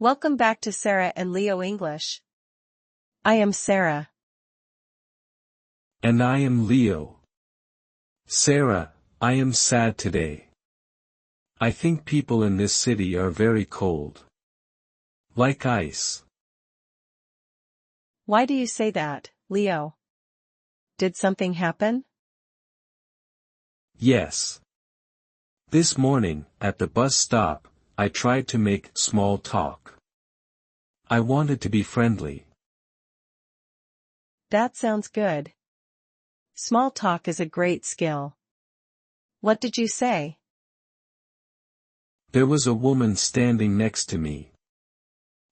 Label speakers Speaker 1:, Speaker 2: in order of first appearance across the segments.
Speaker 1: Welcome back to Sarah and Leo English. I am Sarah.
Speaker 2: And I am Leo. Sarah, I am sad today. I think people in this city are very cold. Like ice.
Speaker 1: Why do you say that, Leo? Did something happen?
Speaker 2: Yes. This morning, at the bus stop, I tried to make small talk. I wanted to be friendly.
Speaker 1: That sounds good. Small talk is a great skill. What did you say?
Speaker 2: There was a woman standing next to me.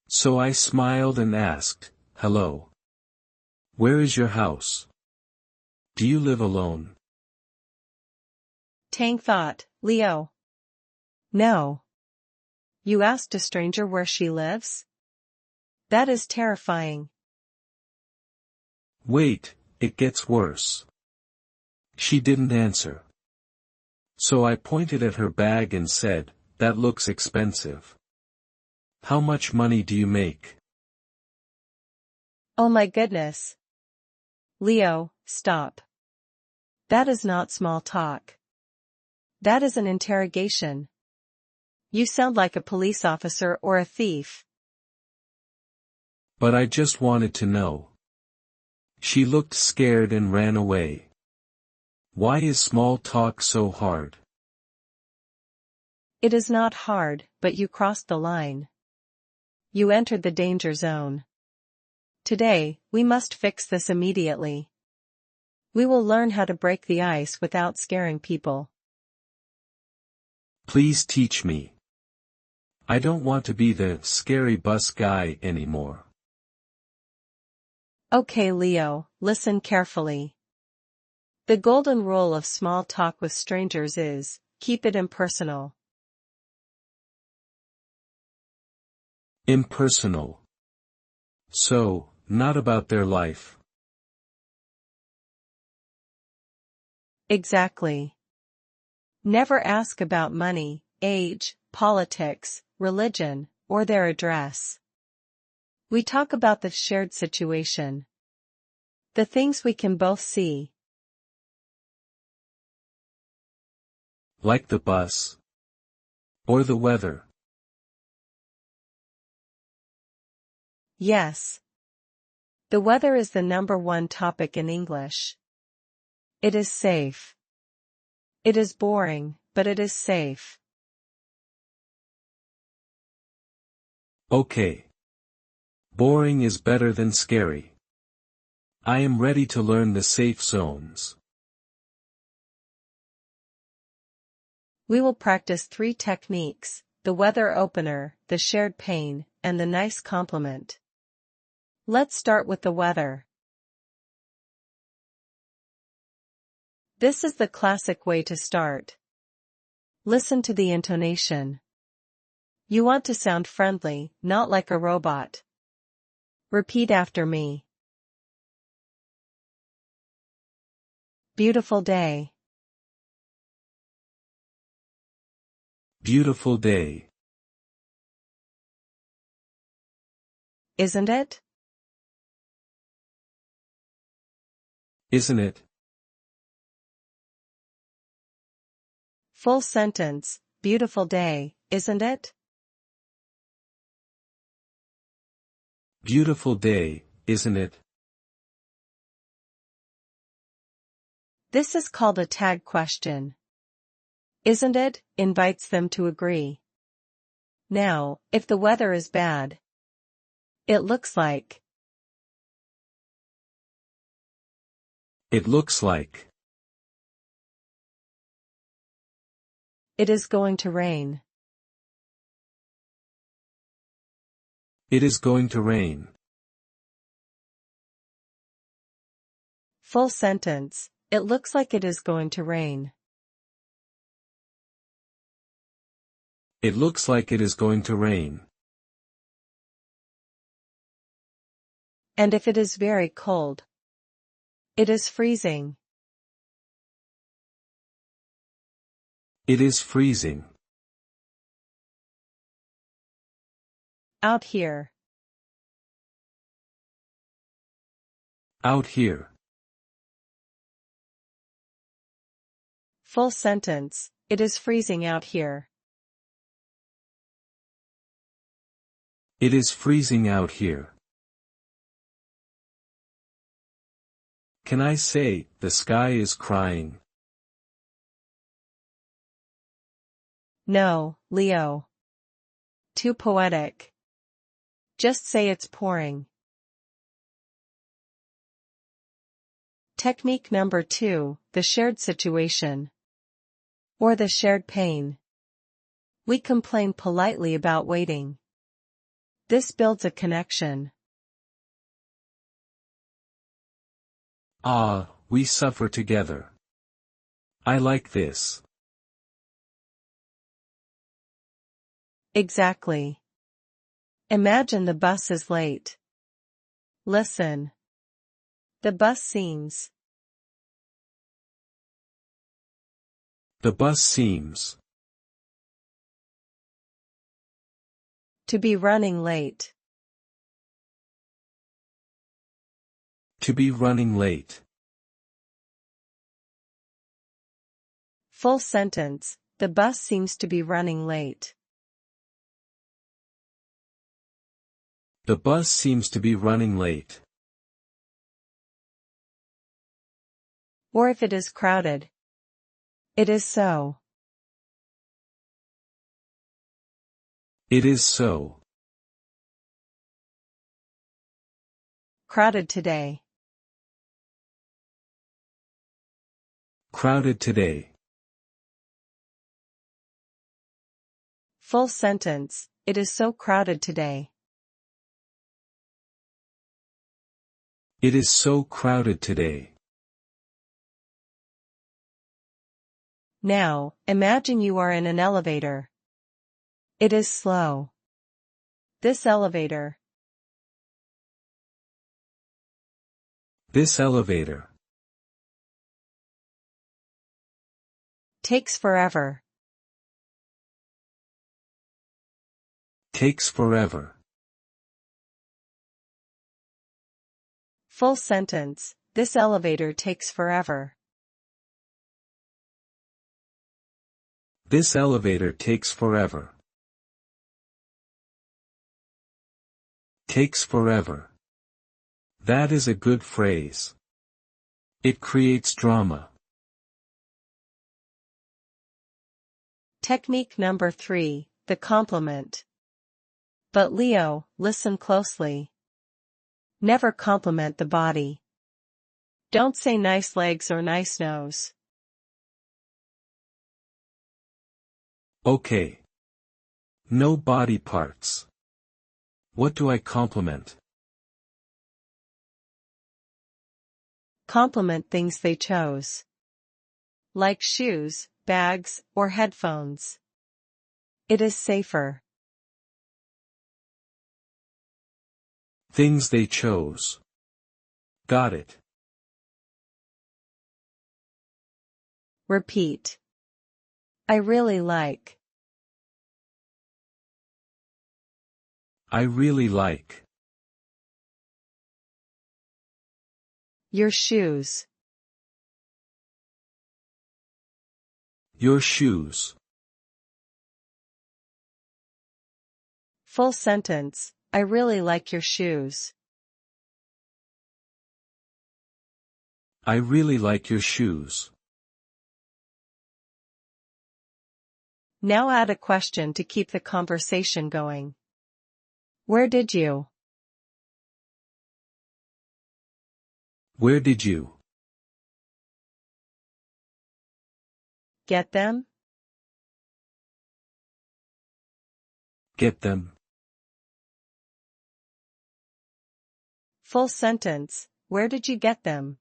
Speaker 2: So I smiled and asked, "Hello. Where is your house? Do you live alone?"
Speaker 1: Tang thought, Leo. No. You asked a stranger where she lives? That is terrifying.
Speaker 2: Wait, it gets worse. She didn't answer. So I pointed at her bag and said, "That looks expensive. How much money do you make?"
Speaker 1: Oh my goodness. Leo, stop. That is not small talk. That is an interrogation. You sound like a police officer or a thief.
Speaker 2: But I just wanted to know. She looked scared and ran away. Why is small talk so hard?
Speaker 1: It is not hard, but you crossed the line. You entered the danger zone. Today, we must fix this immediately. We will learn how to break the ice without scaring people.
Speaker 2: Please teach me. I don't want to be the scary bus guy anymore.
Speaker 1: Okay, Leo, listen carefully. The golden rule of small talk with strangers is, keep it impersonal.
Speaker 2: Impersonal. So, not about their life.
Speaker 1: Exactly. Never ask about money, age, politics, religion, or their address. We talk about the shared situation. The things we can both see.
Speaker 2: Like the bus. Or the weather.
Speaker 1: Yes. The weather is the number one topic in English. It is safe. It is boring, but it is safe.
Speaker 2: Okay. Boring is better than scary. I am ready to learn the safe zones.
Speaker 1: We will practice 3 techniques: the weather opener, the shared pain, and the nice compliment. Let's start with the weather. This is the classic way to start. Listen to the intonation. You want to sound friendly, not like a robot. Repeat after me. Beautiful day.
Speaker 2: Beautiful day.
Speaker 1: Isn't it?
Speaker 2: Isn't it?
Speaker 1: Full sentence, beautiful day, isn't it?
Speaker 2: Beautiful day, isn't it?
Speaker 1: This is called a tag question. Isn't it invites them to agree. Now, if the weather is bad, it looks like.
Speaker 2: It looks like.
Speaker 1: It is going to rain.
Speaker 2: It is going to rain.
Speaker 1: Full sentence, it looks like it is going to rain.
Speaker 2: It looks like it is going to rain.
Speaker 1: And if it is very cold, it is freezing.
Speaker 2: It is freezing.
Speaker 1: Out here.
Speaker 2: Out here.
Speaker 1: Full sentence, it is freezing out here.
Speaker 2: It is freezing out here. Can I say, the sky is crying?
Speaker 1: No, Leo. Too poetic. Just say it's pouring. Technique number 2, the shared situation. Or the shared pain. We complain politely about waiting. This builds a connection.
Speaker 2: Ah, we suffer together. I like this.
Speaker 1: Exactly. Imagine the bus is late. Listen. The bus seems.
Speaker 2: The bus seems
Speaker 1: To be running late.
Speaker 2: to be running late.
Speaker 1: Full sentence, the bus seems to be running late.
Speaker 2: The bus seems to be running late.
Speaker 1: Or if it is crowded. It is so.
Speaker 2: It is so.
Speaker 1: Crowded today.
Speaker 2: Crowded today.
Speaker 1: Full sentence, it is so crowded today.
Speaker 2: It is so crowded today.
Speaker 1: Now, imagine you are in an elevator. It is slow. This elevator.
Speaker 2: This elevator.
Speaker 1: Takes forever.
Speaker 2: Takes forever.
Speaker 1: Full sentence, this elevator takes forever.
Speaker 2: This elevator takes forever. Takes forever. That is a good phrase. It creates drama.
Speaker 1: Technique number 3, the compliment. But Leo, listen closely. Never compliment the body. Don't say nice legs or nice nose.
Speaker 2: Okay. No body parts. What do I compliment?
Speaker 1: Compliment things they chose. Like shoes, bags, or headphones. It is safer.
Speaker 2: Things they chose. Got it.
Speaker 1: Repeat. I really like.
Speaker 2: I really like.
Speaker 1: Your shoes.
Speaker 2: Your shoes.
Speaker 1: Full sentence, I really like your shoes.
Speaker 2: I really like your shoes.
Speaker 1: Now add a question to keep the conversation going. Where did you?
Speaker 2: Where did you
Speaker 1: Get them?
Speaker 2: get them?
Speaker 1: Full sentence, where did you get them?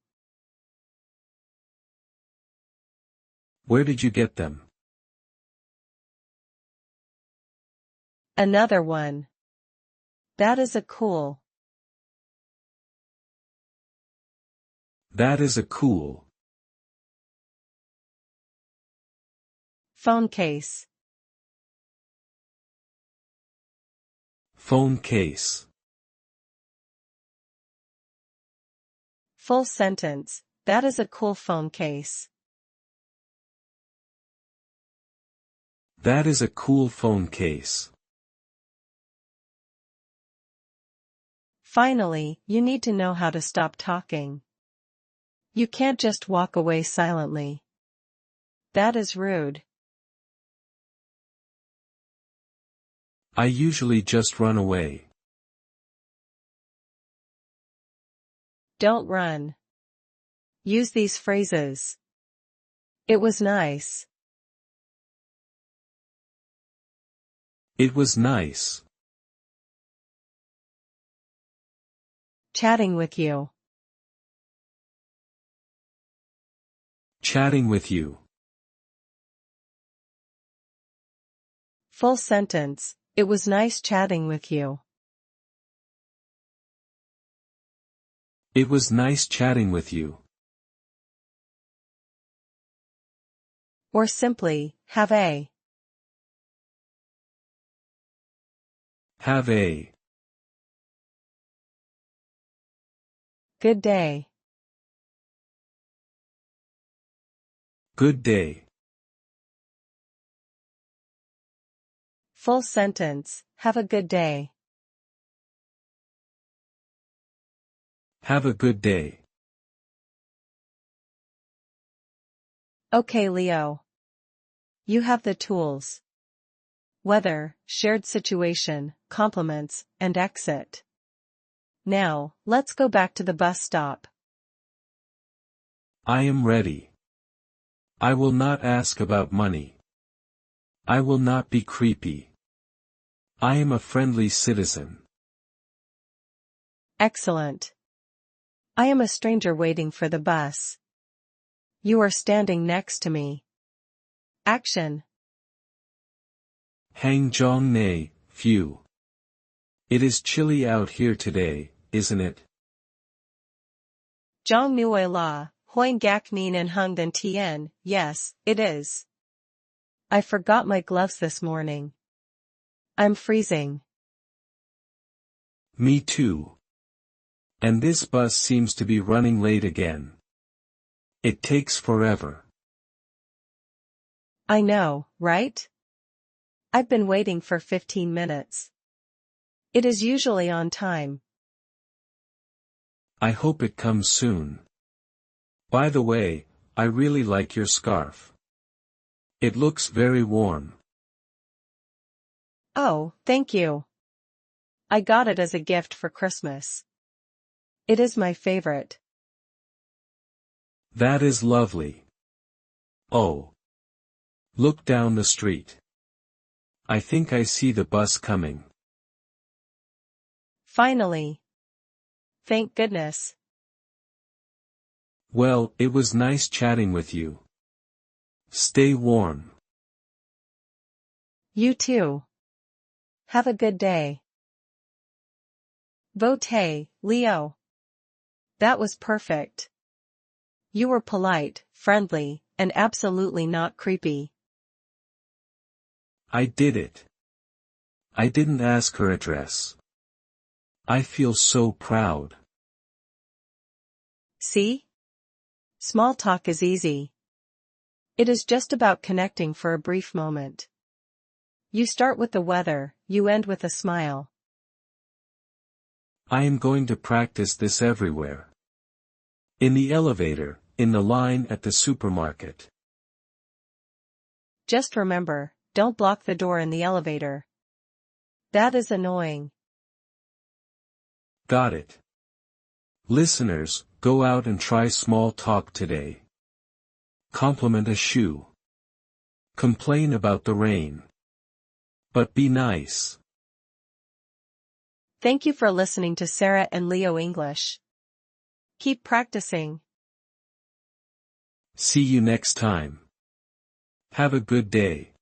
Speaker 2: Where did you get them?
Speaker 1: Another one. That is a cool.
Speaker 2: That is a cool.
Speaker 1: Phone case.
Speaker 2: Phone case.
Speaker 1: Full sentence, that is a cool phone case.
Speaker 2: That is a cool phone case.
Speaker 1: Finally, you need to know how to stop talking. You can't just walk away silently. That is rude.
Speaker 2: I usually just run away.
Speaker 1: Don't run. Use these phrases. It was nice.
Speaker 2: It was nice.
Speaker 1: Chatting with you.
Speaker 2: Chatting with you.
Speaker 1: Full sentence, it was nice chatting with you.
Speaker 2: It was nice chatting with you.
Speaker 1: Or simply, have a.
Speaker 2: Have a.
Speaker 1: Good day.
Speaker 2: Good day.
Speaker 1: Full sentence, have a good day.
Speaker 2: Have a good day.
Speaker 1: Okay, Leo. You have the tools. Weather, shared situation, compliments, and exit. Now, let's go back to the bus stop.
Speaker 2: I am ready. I will not ask about money. I will not be creepy. I am a friendly citizen.
Speaker 1: Excellent. I am a stranger waiting for the bus. You are standing next to me. Action.
Speaker 2: Hang Jong Ne, phew. It is chilly out here today, isn't it?
Speaker 1: Zhang Nui La, Hoing Gak Nin and Hung Den Tien, yes, it is. I forgot my gloves this morning. I'm freezing.
Speaker 2: Me too. And this bus seems to be running late again. It takes forever.
Speaker 1: I know, right? I've been waiting for 15 minutes. It is usually on time.
Speaker 2: I hope it comes soon. By the way, I really like your scarf. It looks very warm.
Speaker 1: Oh, thank you. I got it as a gift for Christmas. It is my favorite.
Speaker 2: That is lovely. Oh. Look down the street. I think I see the bus coming.
Speaker 1: Finally. Thank goodness.
Speaker 2: Well, it was nice chatting with you. Stay warm.
Speaker 1: You too. Have a good day. Vote, Leo. That was perfect. You were polite, friendly, and absolutely not creepy.
Speaker 2: I did it. I didn't ask her address. I feel so proud.
Speaker 1: See? Small talk is easy. It is just about connecting for a brief moment. You start with the weather, you end with a smile.
Speaker 2: I am going to practice this everywhere. In the elevator, in the line at the supermarket.
Speaker 1: Just remember, don't block the door in the elevator. That is annoying.
Speaker 2: Got it. Listeners, go out and try small talk today. Compliment a shoe. Complain about the rain. But be nice.
Speaker 1: Thank you for listening to Sarah and Leo English. Keep practicing.
Speaker 2: See you next time. Have a good day.